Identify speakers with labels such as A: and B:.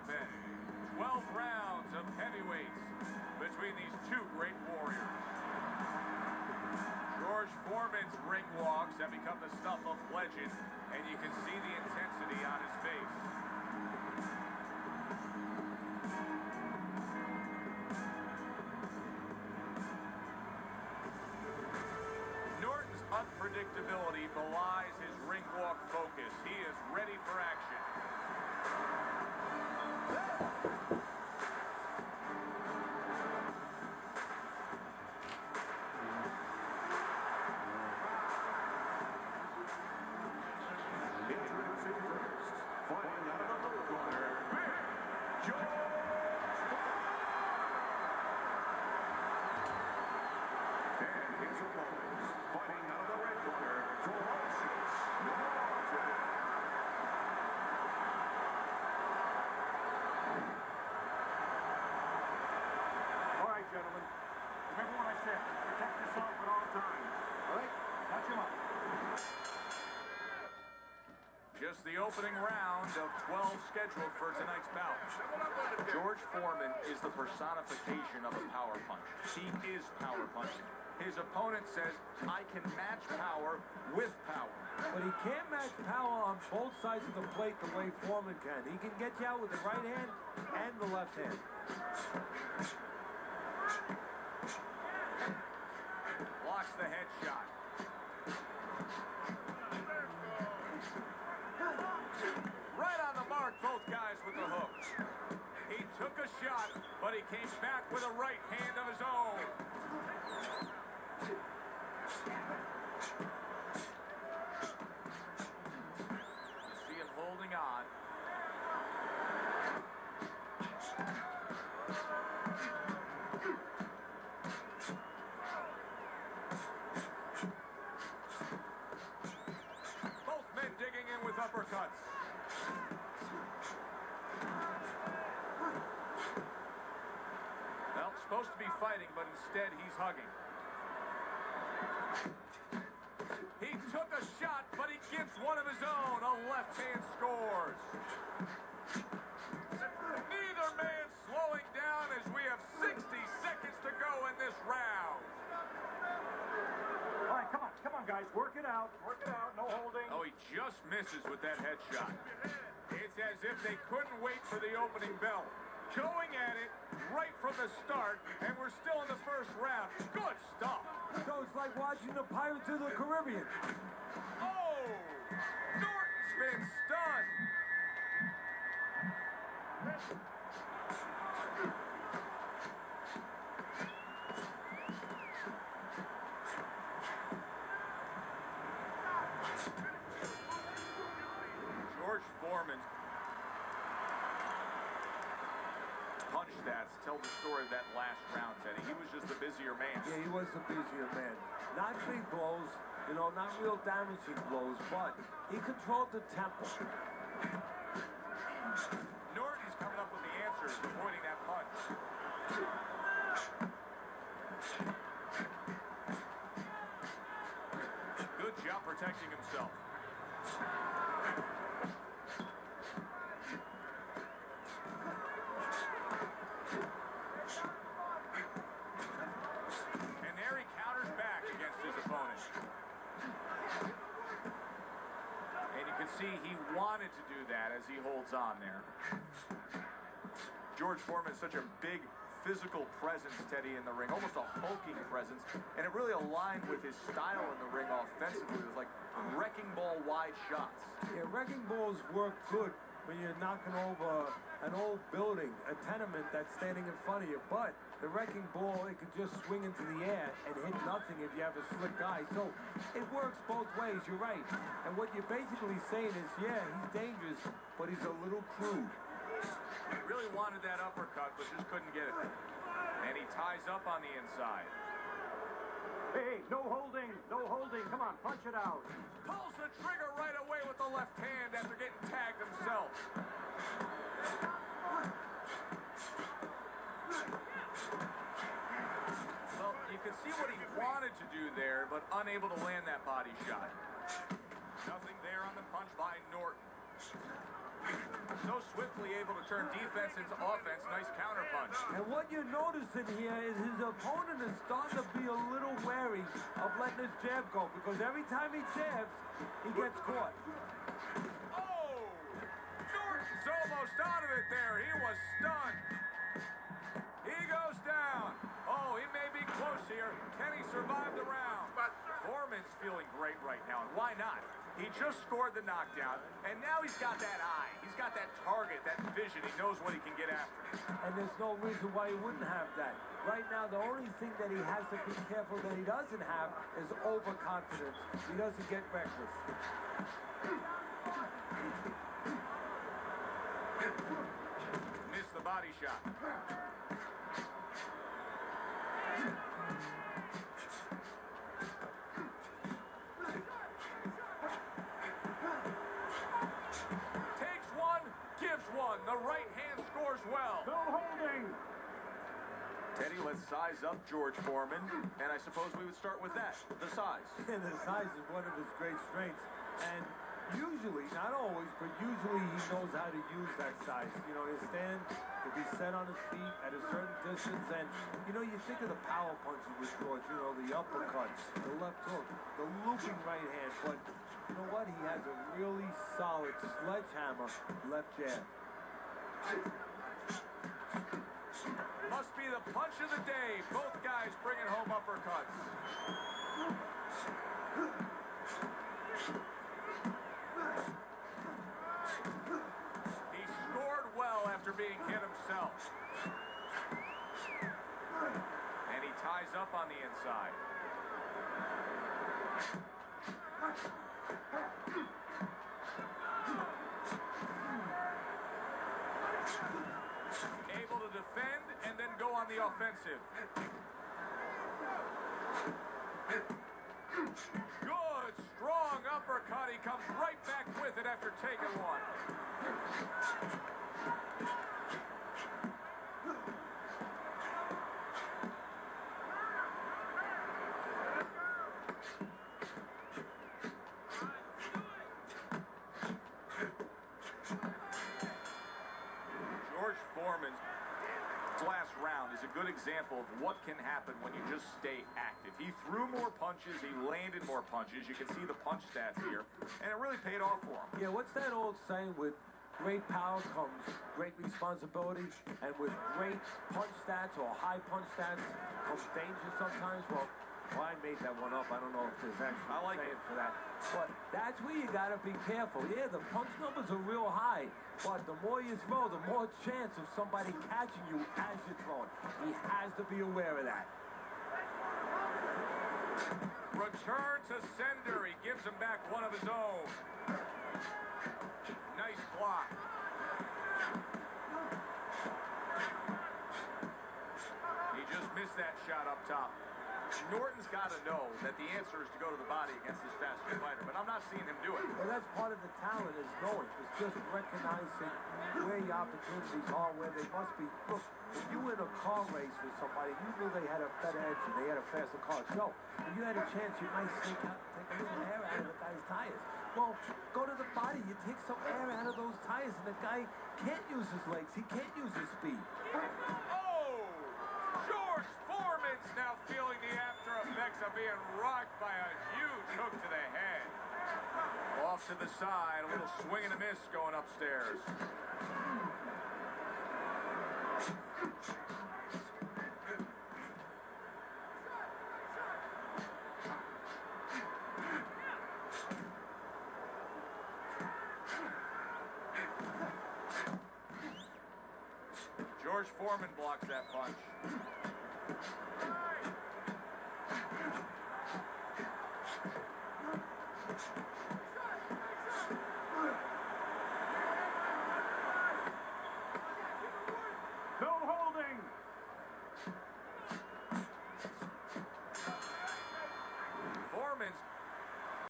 A: the pen. 12 rounds of heavyweights between these two great warriors. George Foreman's ring walks have become the stuff of legend, and you can see the intensity on his face. Norton's unpredictability belies his ring walk focus. He is ready for action.
B: Gentlemen, remember what I said. Protect yourself at all times. All right? Touch him up.
A: Just the opening round of 12 scheduled for tonight's bout. George Foreman is the personification of a power punch. He is power punching. His opponent says, I can match power with power.
C: But he can't match power on both sides of the plate the way Foreman can. He can get you out with the right hand and the left hand.
A: Blocks the headshot. Right on the mark, both guys with the hooks. He took a shot, but he came back with a right hand of his own. You see him holding on. Digging in with uppercuts. Well, supposed to be fighting, but instead he's hugging. He took a shot, but he gives one of his own. A left hand scores. Neither man slowing down as we have 60 seconds to go in this round.
B: All right, come on, guys. Work it out. Work it out. No holding.
A: Oh, he just misses with that headshot. It's as if they couldn't wait for the opening bell. Going at it right from the start, and we're still in the first round. Good stuff.
C: So it's like watching the Pirates of the Caribbean.
A: Oh! Norton's been stunned. George Foreman's punch stats tell the story of that last round, Teddy. He was just the busier man.
C: Yeah, he was the busier man. Not big blows, you know, not real damaging blows, but he controlled the tempo.
A: Norton's coming up with the answers, avoiding that punch. Good job protecting himself. And there he counters back against his opponent. And you can see he wanted to do that as he holds on there. George Foreman is such a big physical presence, Teddy, in the ring, almost a hulking presence, and it really aligned with his style in the ring offensively. It was like wrecking ball wide shots.
C: Yeah, wrecking balls work good when you're knocking over an old building, a tenement that's standing in front of you, but the wrecking ball, it could just swing into the air and hit nothing if you have a slick guy. So it works both ways, you're right. And what you're basically saying is, yeah, he's dangerous, but he's a little crude.
A: Really wanted that uppercut, but just couldn't get it. And he ties up on the inside.
B: Hey, no holding, no holding. Come on, punch it out.
A: Pulls the trigger right away with the left hand after getting tagged himself. Well, you can see what he wanted to do there, but unable to land that body shot. Nothing there on the punch by Norton. so swiftly able to turn defense into offense. Nice counterpunch.
C: And what you're noticing here is his opponent is starting to be a little wary of letting his jab go, because every time he jabs, he gets caught.
A: Oh! Norton's almost out of it there. He was stunned. He goes down. Oh, he may be close here. Can he survive the round? Foreman's feeling great right now, and why not? He just scored the knockdown, and now he's got that eye. He's got that target, that vision. He knows what he can get after.
C: And there's no reason why he wouldn't have that. Right now, the only thing that he has to be careful that he doesn't have is overconfidence. He doesn't get reckless.
A: Missed the body shot. The right hand scores well.
B: No holding.
A: Teddy, let's size up George Foreman, and I suppose we would start with that, the size.
C: And the size is one of his great strengths. And usually, not always, but usually he knows how to use that size. You know, he'll stand, he'll be set on his feet at a certain distance, and, you know, you think of the power punches with George, you know, the uppercuts, the left hook, the looping right hand, but you know what? He has a really solid sledgehammer left jab.
A: Must be the punch of the day. Both guys bringing home uppercuts. He scored well after being hit himself. And he ties up on the inside. Able to defend and then go on the offensive. Good, strong uppercut. He comes right back with it after taking one. George Foreman's last round is a good example of what can happen when you just stay active. He threw more punches, he landed more punches. You can see the punch stats here, and it really paid off for him.
C: Yeah, what's that old saying? With great power comes great responsibility, and with great punch stats or high punch stats comes danger sometimes. Well, I made that one up. I don't know if there's actually a saying for that. But that's where you got to be careful. Yeah, the punch numbers are real high, but the more you throw, the more chance of somebody catching you as you're throwing. He has to be aware of that.
A: Return to sender. He gives him back one of his own. Nice block. He just missed that shot up top. Norton's got to know that the answer is to go to the body against this faster fighter, but I'm not seeing him do it.
C: Well, that's part of the talent is knowing. It's just recognizing where your opportunities are, where they must be. Look, if you were in a car race with somebody, you knew they had a better engine, they had a faster car. So, if you had a chance, you might sneak out and take a little air out of the guy's tires. Well, go to the body, you take some air out of those tires, and the guy can't use his legs, he can't use his speed.
A: Oh! George Foreman's now feeling the after effects of being rocked by a huge hook to the head. Off to the side, a little swing and a miss going upstairs. George Foreman blocks that punch.